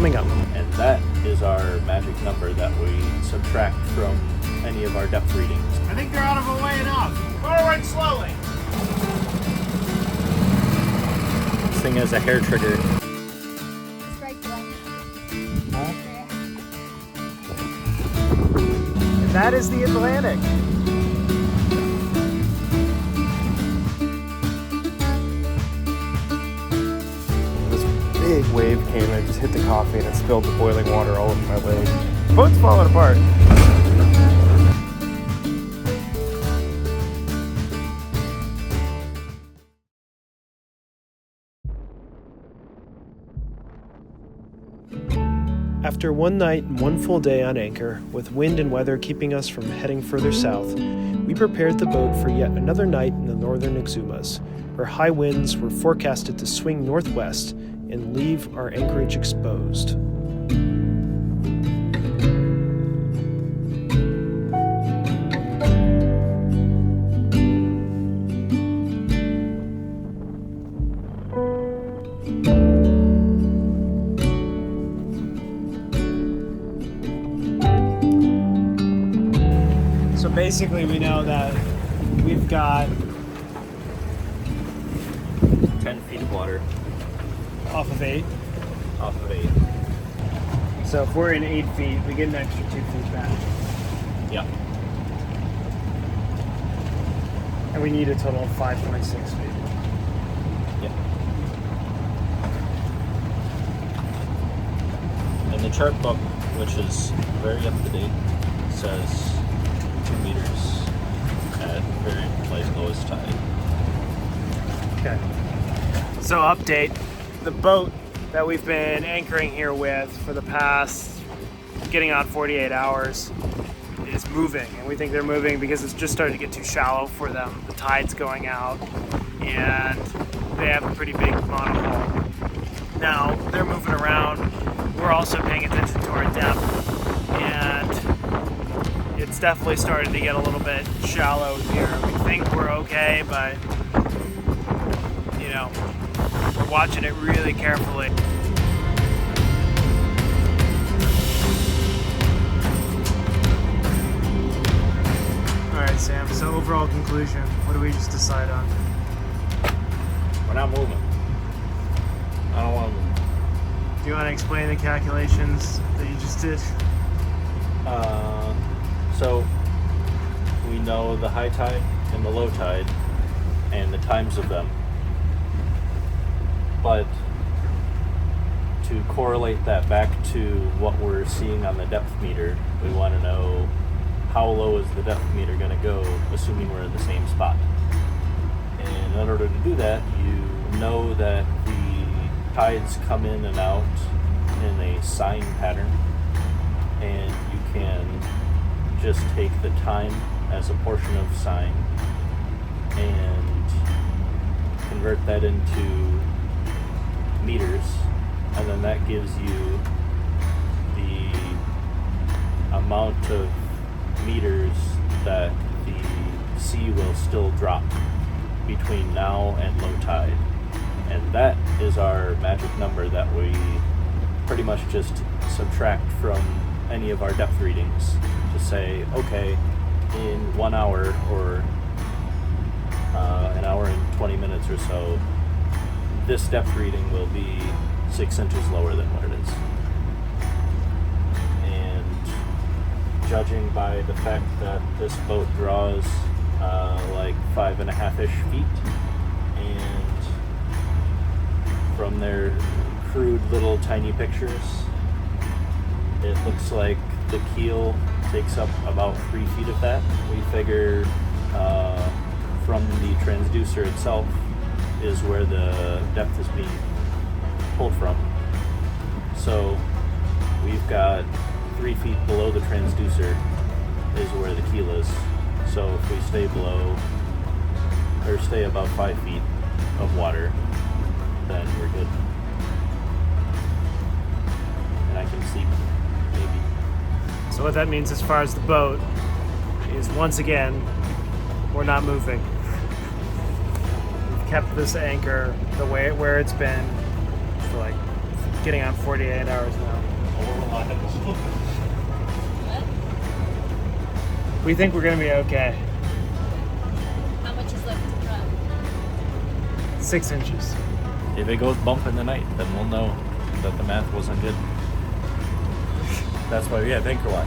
coming up. And that is our magic number that we subtract from any of our depth readings. I think they're out of the way enough. Forward slowly. This thing has a hair trigger. And that is the Atlantic. Big wave came and just hit the coffee and it spilled the boiling water all over my leg. The boat's falling apart. After one night and one full day on anchor, with wind and weather keeping us from heading further south, we prepared the boat for yet another night in the northern Exumas, where high winds were forecasted to swing northwest and leave our anchorage exposed. So basically we know that we've got 10 feet of water. off of 8. Off of 8. So if we're in 8 feet, we get an extra 2 feet back. Yep. And we need a total of 5.6 feet. Yep. And the chart book, which is very up to date, says 2 meters at very lowest tide. Okay. So update, the boat that we've been anchoring here with for the past getting on 48 hours is moving, and we think they're moving because it's just starting to get too shallow for them. The tide's going out and they have a pretty big monohull. Now they're moving around. We're also paying attention to our depth, and it's definitely starting to get a little bit shallow here. We think we're okay, but you know, we're watching it really carefully. Alright, Sam, so overall conclusion, what do we just decide on? We're not moving. I don't want to move. Do you want to explain the calculations that you just did? So we know the high tide and the low tide and the times of them. But to correlate that back to what we're seeing on the depth meter, we want to know how low is the depth meter going to go, assuming we're in the same spot. And in order to do that, you know that the tides come in and out in a sine pattern, and you can just take the time as a portion of sine and convert that into meters, and then that gives you the amount of meters that the sea will still drop between now and low tide. And that is our magic number that we pretty much just subtract from any of our depth readings to say, okay, in 1 hour or an hour and 20 minutes or so, this depth reading will be 6 inches lower than what it is. And judging by the fact that this boat draws like 5.5-ish feet, and from their crude little tiny pictures, it looks like the keel takes up about 3 feet of that. We figure from the transducer itself is where the depth is being pulled from. So we've got 3 feet below the transducer is where the keel is. So if we stay below, or stay above 5 feet of water, then we're good. And I can see maybe. So what that means as far as the boat is, once again, we're not moving. We've kept this anchor the way where it's been for like getting on 48 hours now. We think we're gonna be okay. How much is left to run? 6 inches. If it goes bump in the night, then we'll know that the math wasn't good. That's why we have anchor line.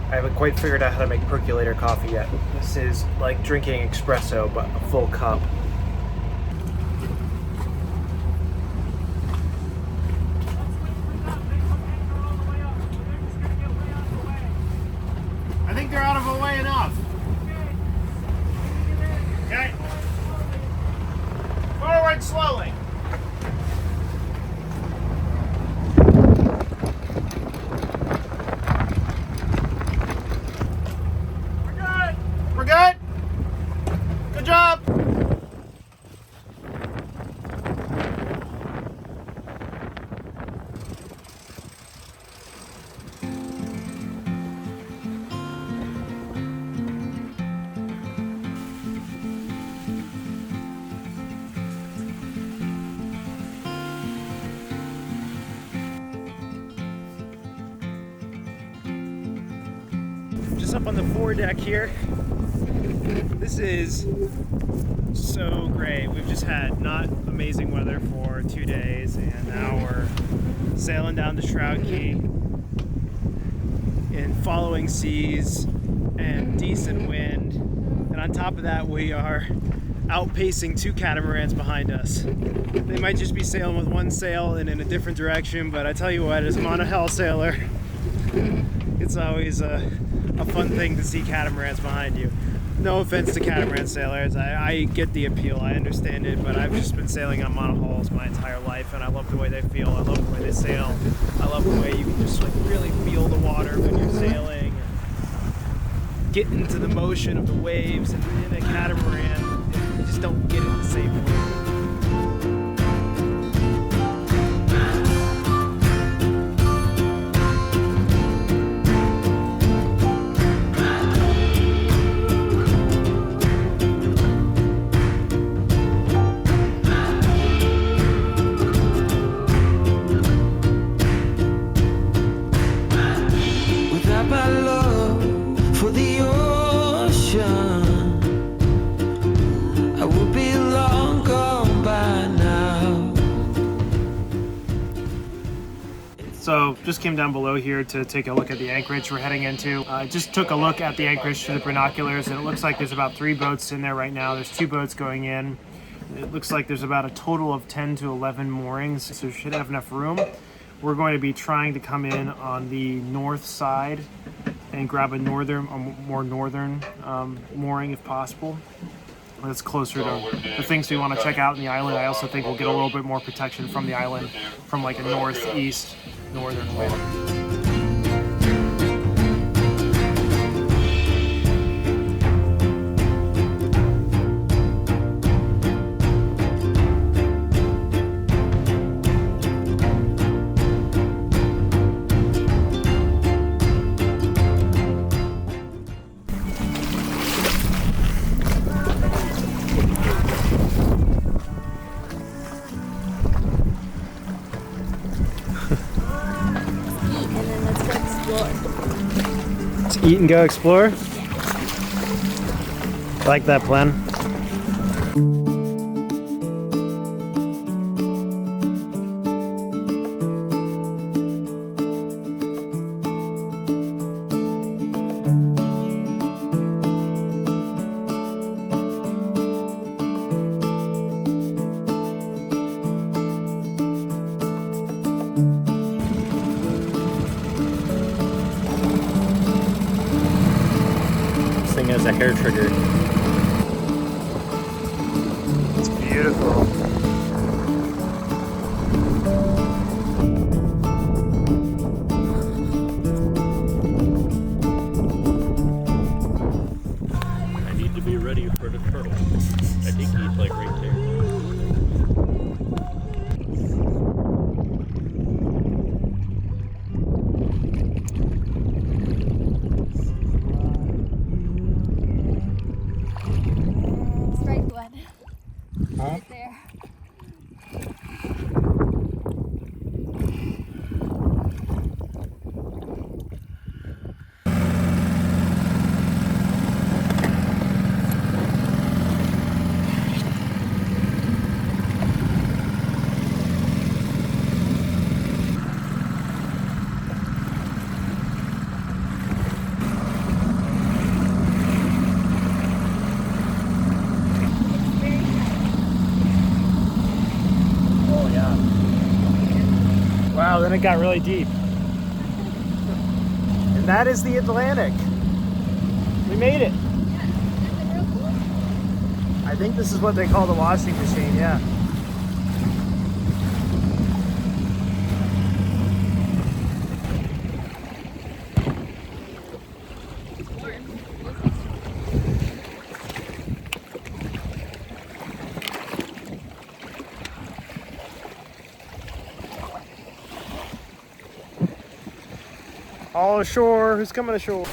I haven't quite figured out how to make percolator coffee yet. This is like drinking espresso, but a full cup. I think they're out of the way enough. Okay. Forward slowly. We're good? Good job. Just up on the foredeck here. This is so great. We've just had not amazing weather for 2 days, and now we're sailing down to Shroud Key in following seas and decent wind. And on top of that, we are outpacing 2 catamarans behind us. They might just be sailing with one sail and in a different direction, but I tell you what, as a monohull sailor, it's always a fun thing to see catamarans behind you. No offense to catamaran sailors, I get the appeal, I understand it, but I've just been sailing on monohulls my entire life, and I love the way they feel, I love the way they sail, I love the way you can just like really feel the water when you're sailing, and get into the motion of the waves, and in a catamaran, you just don't get it the same way. So just came down below here to take a look at the anchorage we're heading into. Just took a look at the anchorage through the binoculars, and it looks like there's about 3 boats in there right now. There's 2 boats going in. It looks like there's about a total of 10 to 11 moorings, so we should have enough room. We're going to be trying to come in on the north side and grab a more northern mooring if possible. That's closer to the things we want to check out in the island. I also think we'll get a little bit more protection from the island from like a northeast northern wind. Eat and go explore? I like that plan. As a hair trigger. It's beautiful. I need to be ready for the turtle. I think he's like right there. Right there. Oh yeah. Wow, then it got really deep. And that is the Atlantic. We made it. I think this is what they call the washing machine, yeah. All ashore. Who's coming ashore?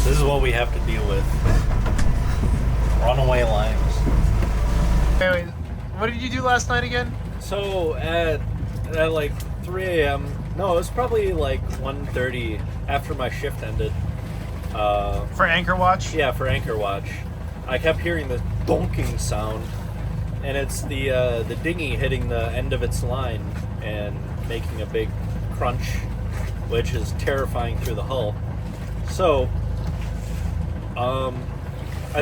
This is what we have to deal with. Runaway limes. Wait, what did you do last night again? So at like 3 a.m. No, it was probably like 1:30 after my shift ended. For anchor watch? Yeah, for anchor watch. I kept hearing this donking sound, and it's the dinghy hitting the end of its line and making a big crunch, which is terrifying through the hull. So, I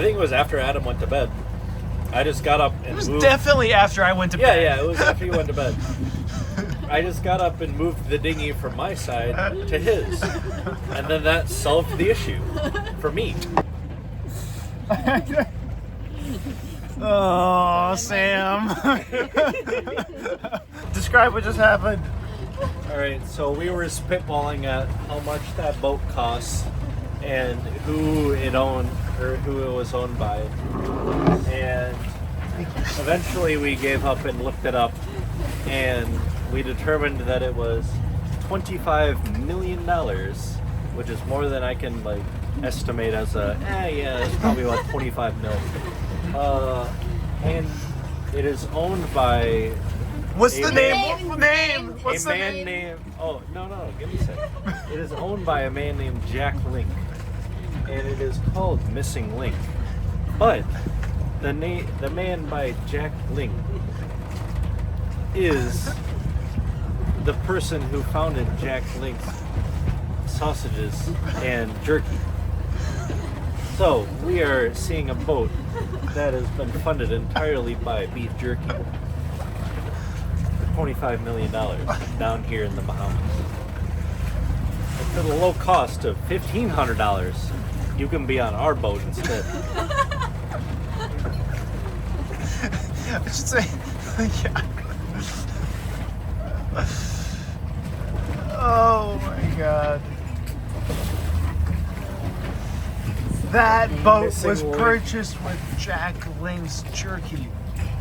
think it was after Adam went to bed. I just got up and It was moved. definitely after I went to bed. Yeah, it was after you went to bed. I just got up and moved the dinghy from my side to his, and then that solved the issue for me. Oh, Sam. Describe what just happened. All right, so we were spitballing at how much that boat costs and who it owned or who it was owned by, and eventually we gave up and looked it up, and we determined that it was $25 million, which is more than I can like estimate as it's probably about 25 mil. And it is owned by What's the name? a man named. Oh no, give me a second. It is owned by a man named Jack Link, and it is called Missing Link. But the man by Jack Link is the person who founded Jack Link's sausages and jerky. So we are seeing a boat that has been funded entirely by beef jerky. $25 million down here in the Bahamas. And for the low cost of $1,500, you can be on our boat instead. I should say, yeah. Oh my god. That boat Missing was link. purchased with Jack Link's jerky.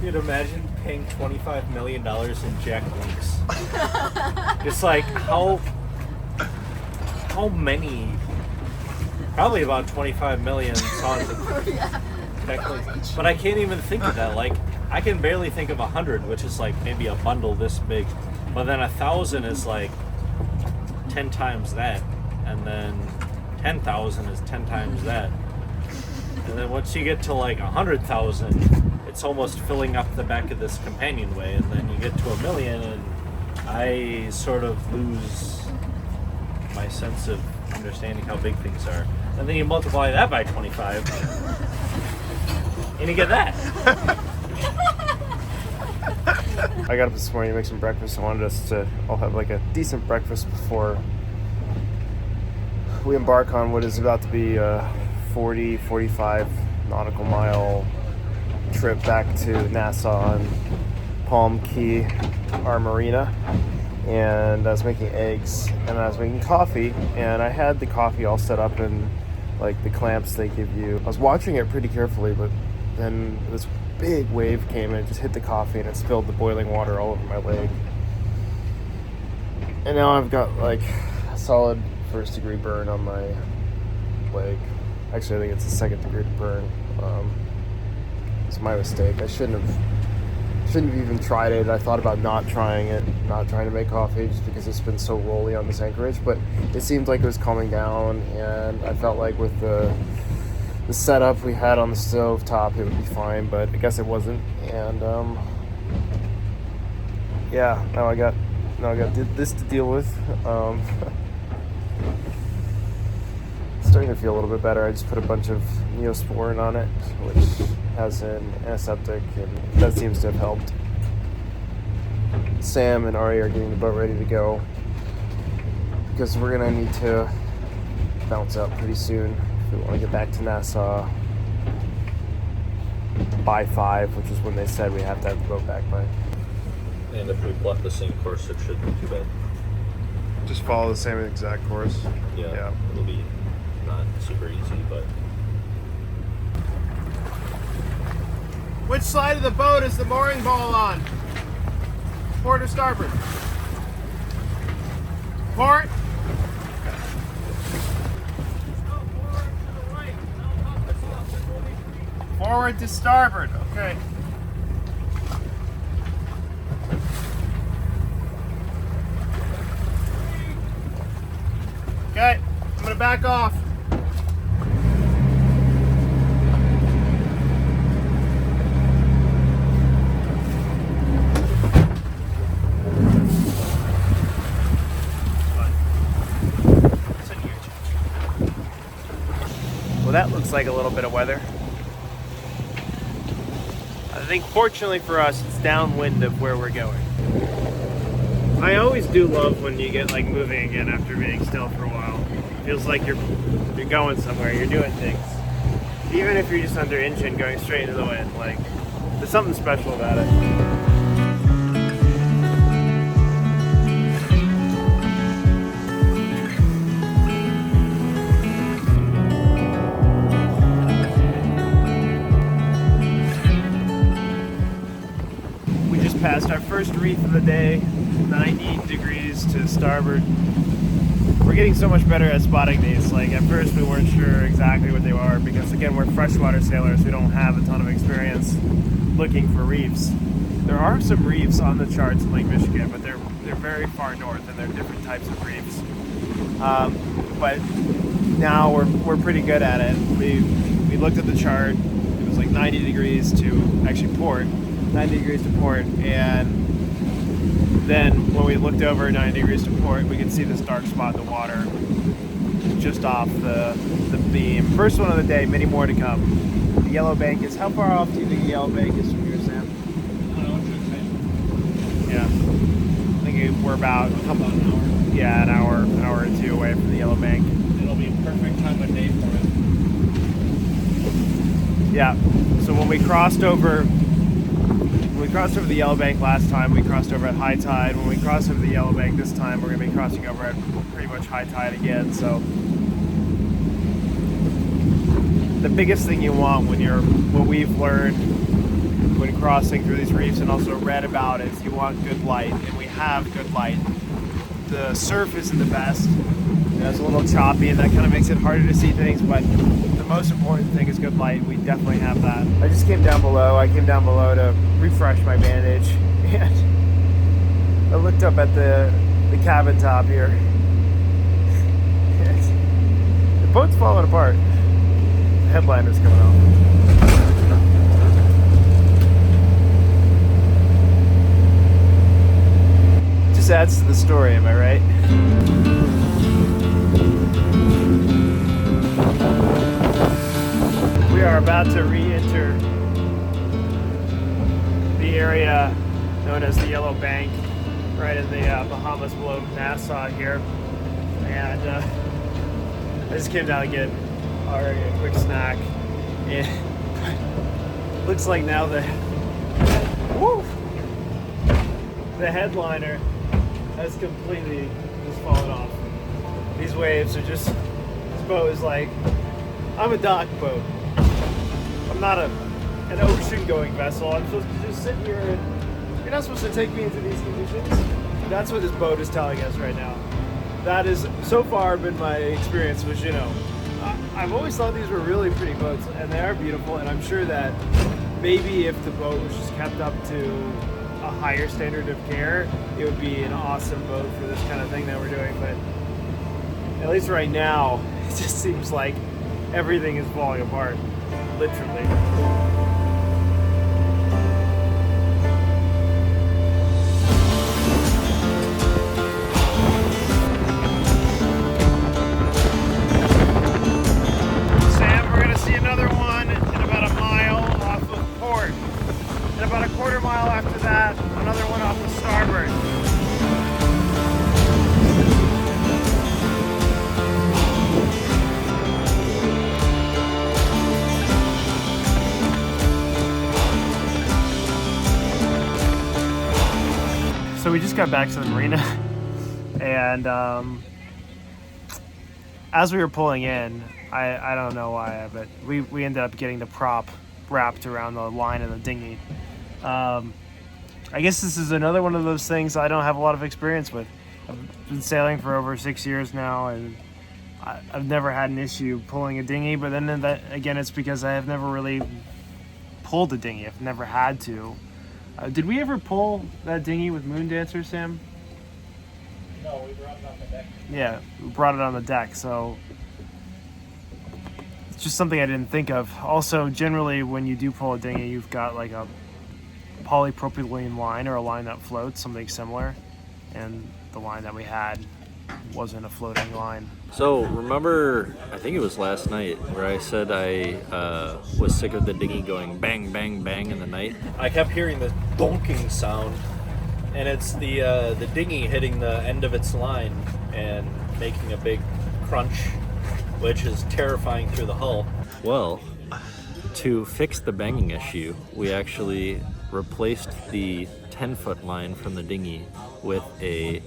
You'd imagine paying $25 million in Jack Links. It's like how many? Probably about 25 million songs of Jack Links. But I can't even think of that. Like I can barely think of 100, which is like maybe a bundle this big. But then 1,000 is like 10 times that, and then 10,000 is 10 times that. And then once you get to like 100,000, it's almost filling up the back of this companionway, and then you get to 1 million, and I sort of lose my sense of understanding how big things are. And then you multiply that by 25, and you get that. I got up this morning to make some breakfast. I wanted us to all have like a decent breakfast before we embark on what is about to be a 45 nautical mile trip back to Nassau and Palm Key, our marina. And I was making eggs and I was making coffee, and I had the coffee all set up in like the clamps they give you. I was watching it pretty carefully, but then this big wave came and it just hit the coffee and it spilled the boiling water all over my leg. And now I've got like a solid 1st degree burn on my leg. Actually, I think it's a 2nd degree burn. It's my mistake. I shouldn't have even tried it. I thought about not trying to make coffee just because it's been so rolly on this anchorage, but it seemed like it was calming down, and I felt like with the setup we had on the stove top it would be fine, but I guess it wasn't. And yeah, now I got this to deal with. Starting to feel a little bit better. I just put a bunch of Neosporin on it, which has an antiseptic, and that seems to have helped. Sam and Ari are getting the boat ready to go because we're gonna need to bounce out pretty soon if we want to get back to Nassau by 5, which is when they said we have to have the boat back by. And if we plot the same course, it shouldn't be too bad. Just follow the same exact course. Yeah. It'll be not super easy, but... Which side of the boat is the mooring ball on? Port or starboard? Port? Forward to starboard, okay. Okay, I'm gonna back off. Well, that looks like a little bit of weather. I think fortunately for us, it's downwind of where we're going. I always do love when you get like moving again after being still for a while. It feels like you're going somewhere, you're doing things. Even if you're just under engine going straight into the wind, like there's something special about it. Past our first reef of the day, 90 degrees to starboard. We're getting so much better at spotting these. Like at first we weren't sure exactly what they are because again we're freshwater sailors, we don't have a ton of experience looking for reefs. There are some reefs on the charts in Lake Michigan, but they're very far north and they're different types of reefs. But now we're pretty good at it. We looked at the chart, it was like 90 degrees to actually port. 90 degrees to port, and then when we looked over 90 degrees to port, we could see this dark spot in the water just off the beam. First one of the day, many more to come. The Yellow Bank is, how far off do you think the Yellow Bank is from here, Sam? I don't know, Yeah. I think we're about an hour. Yeah, an hour or two away from the Yellow Bank. It'll be a perfect time of day for it. Yeah. So when we crossed over the Yellow Bank last time, we crossed over at high tide. When we cross over the Yellow Bank this time, we're going to be crossing over at pretty much high tide again. So the biggest thing you want what we've learned when crossing through these reefs and also read about is you want good light, and we have good light. The surf isn't the best. It's a little choppy and that kind of makes it harder to see things, but the most important thing is good light. We definitely have that. I just came down below. I came down below to refresh my bandage, and I looked up at the cabin top here. The boat's falling apart. The headliner's coming off. just adds to the story, am I right? We are about to re-enter the area known as the Yellow Bank, right in the Bahamas below Nassau here. And I just came down to get a quick snack. And looks like now the headliner has completely just fallen off. These waves are just, this boat is like, I'm a dock boat. I'm not an ocean going vessel. I'm supposed to just sit here and you're not supposed to take me into these conditions. That's what this boat is telling us right now. That is so far been my experience, which, you know, I've always thought these were really pretty boats, and they are beautiful, and I'm sure that maybe if the boat was just kept up to a higher standard of care, it would be an awesome boat for this kind of thing that we're doing. But at least right now, it just seems like everything is falling apart, literally. About a quarter mile after that, another one off the starboard. So we just got back to the marina, and as we were pulling in, I don't know why, but we ended up getting the prop wrapped around the line of the dinghy. I guess this is another one of those things I don't have a lot of experience with. I've been sailing for over 6 years now, and I've never had an issue pulling a dinghy, but then that, again, it's because I have never really pulled a dinghy. I've never had to. Did we ever pull that dinghy with Moon Dancer, Sam? No, we brought it on the deck. Yeah, we brought it on the deck, so it's just something I didn't think of. Also, generally, when you do pull a dinghy, you've got like a polypropylene line or a line that floats, something similar, and the line that we had wasn't a floating line. So remember, I think it was last night where I said I was sick of the dinghy going bang, bang, bang in the night. I kept hearing this bonking sound, and it's the dinghy hitting the end of its line and making a big crunch, which is terrifying through the hull. Well, to fix the banging issue, we actually replaced the 10-foot line from the dinghy with a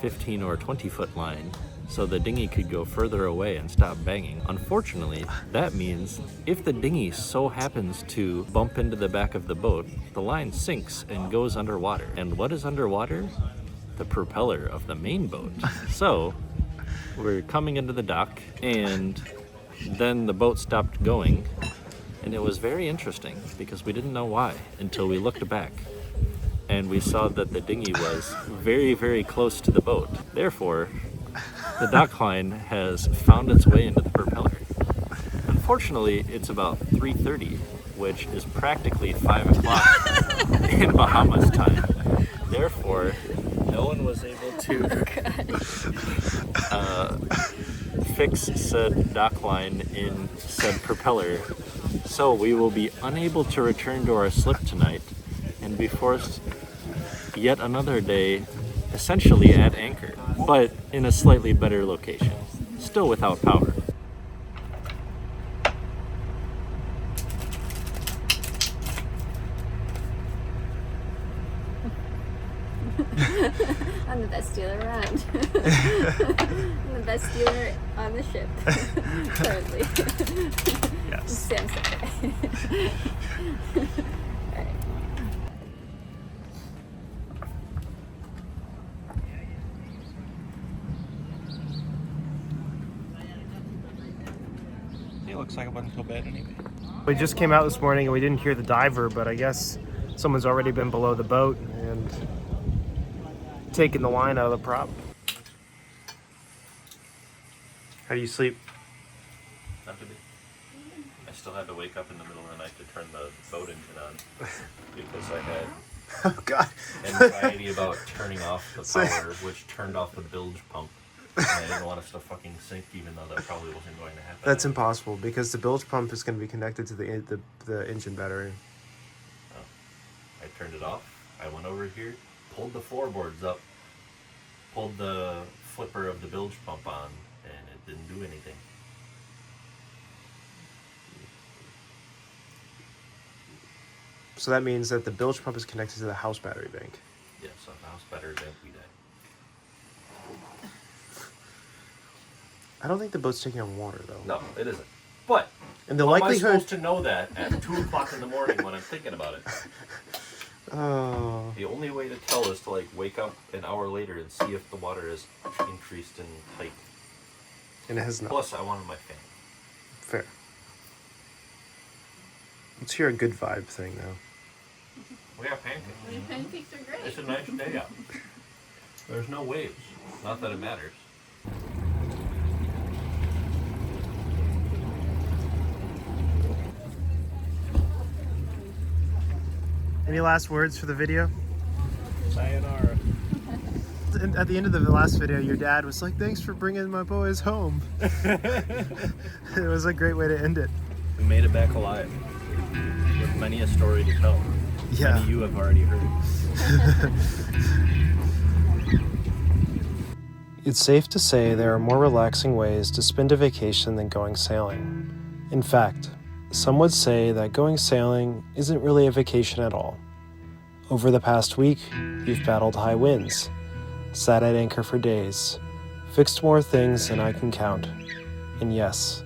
15 or 20-foot line so the dinghy could go further away and stop banging. Unfortunately, that means if the dinghy so happens to bump into the back of the boat, the line sinks and goes underwater. And what is underwater? The propeller of the main boat. So we're coming into the dock, and then the boat stopped going. And it was very interesting because we didn't know why until we looked back and we saw that the dinghy was very, very close to the boat. Therefore, the dock line has found its way into the propeller. Unfortunately, it's about 3:30, which is practically 5 o'clock in Bahamas time. Therefore, no one was able to fix said dock line in said propeller. So we will be unable to return to our slip tonight and be forced yet another day essentially at anchor, but in a slightly better location, still without power. I'm the best dealer around. I'm the best dealer on the ship currently. Yes. Sam's okay. Alright. It looks like it wasn't so bad anyway. We just came out this morning and we didn't hear the diver, but I guess someone's already been below the boat and taken the line out of the prop. How do you sleep? Not to be. I still had to wake up in the middle of the night to turn the boat engine on because I had Oh God. Anxiety about turning off the power, which turned off the bilge pump. And I didn't want us to fucking sink, even though that probably wasn't going to happen. That's impossible because the bilge pump is going to be connected to the engine battery. Oh. I turned it off. I went over here, pulled the floorboards up, pulled the flipper of the bilge pump on, and it didn't do anything. So that means that the bilge pump is connected to the house battery bank. Yeah, so if the house battery bank, we died. I don't think the boat's taking on water though. No, it isn't. But And the how am I likelihood. supposed to know that at 2 o'clock in the morning when I'm thinking about it? Oh. The only way to tell is to like wake up an hour later and see if the water is increased in height. And it has not. Plus, I wanted my fan. Fair. Let's hear a good vibe thing now. We got pancakes. The pancakes are great. It's a nice day out. There's no waves. Not that it matters. Any last words for the video? Sayonara. And at the end of the last video, your dad was like, "Thanks for bringing my boys home." It was a great way to end it. We made it back alive. With many a story to tell. Yeah. Many you have already heard. It's safe to say there are more relaxing ways to spend a vacation than going sailing. In fact, some would say that going sailing isn't really a vacation at all. Over the past week, you've battled high winds, sat at anchor for days, fixed more things than I can count, and yes,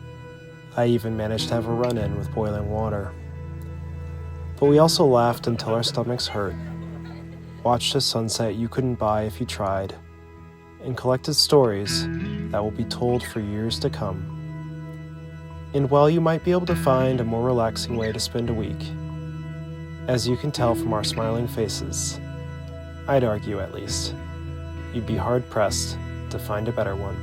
I even managed to have a run-in with boiling water. But we also laughed until our stomachs hurt, watched a sunset you couldn't buy if you tried, and collected stories that will be told for years to come. And while you might be able to find a more relaxing way to spend a week, as you can tell from our smiling faces, I'd argue at least, you'd be hard-pressed to find a better one.